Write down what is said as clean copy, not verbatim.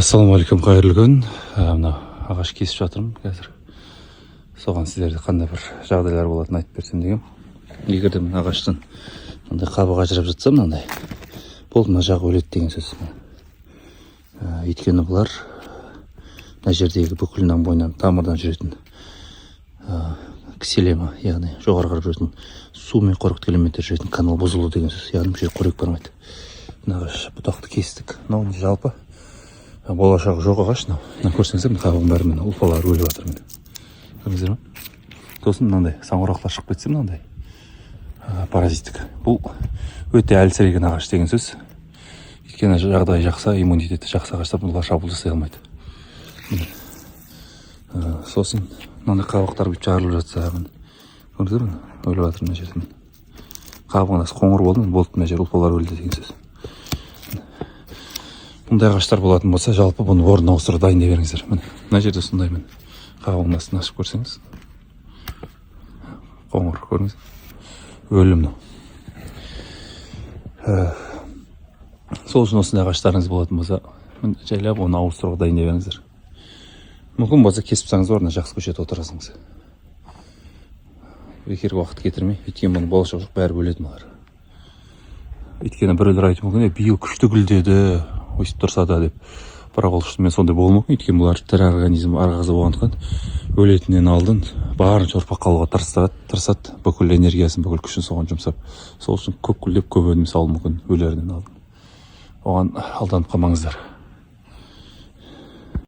Ассалаумағалейкум, қайырлы күн. Мына ағаш кесіп жатырмын қазір. Соған сіздерде қандай бір жағдайлар болатынын айтып берсем деген. Егер де мына ағаштан мындай қабық ажырап жатса, мынандай болды, мына жағы өледі деген сөз. Өйткені бұлар мына жердегі бүкіл наң бойынан тамырдан жүретін кселема, яғни жоғары қарап жүретін су мен қоректік элементтер жүретін канал бұзылу деген сөз. Яғни бұл жер қорек бармайды. Мына ағаш бұтақты кестік. Мынау жалпы болашағы жоқ ағаш. Мына көрсеңіздер, қабығының бәрі міне ұлпалары өліп жатыр міне. Көрдіңіздер ме? Сосын мынандай саңырауқұлақтар шығып кетсе, мынандай паразиттік. Бұл өте әлсіреген ағаш деген сөз. Өйткені жағдайы жақса, иммунитеті жақсы ағаштар бұлар шабуыл жасай алмайды. Сосын мынандай қабықтар бүйтіп жарылып жатса, көрдіңіздер ме? Өліп жатыр мына жерде. Қабығын қоңыр болды, мына жер ұлпалары өлді деген сөз. Мұндай ағаштар болатын болса, жалпы бұны орнына ауыстыру дайын дей беріңіздер. Мына жерде сондай мен қабығын астын ашып көрсеңіз, қоңыр көріңіз, өлім. Сол үшін осындай ағаштарыңыз болатын болса, жайлап оны ауыстыруға дайын дей беріңіздер. Мүмкін болса кесіпсаңыз, орнына жақсы көшет отырасыңыз. Бекерге уақыт кетірмей, өйткені бұны болашақ жоқ, бәрі өледі мылар. Өйткені біреулер айтуы мүмкін, биыл күшті гүлдеді, өйстіп тұрса да деп. Бірақ ол шынымен сондай болуы мүмкін. Өйткені бұлар тірі организм арғазы болғандықтан өлетінен алдын барынша ұрпақ қалуға тырысады, бүкіл энергиясын, бүкіл күшін соған жұмсап. Сол үшін көп гүлдеп көп өнім салуы мүмкін өлерінен алдын. Оған алданып қалмаңыздар.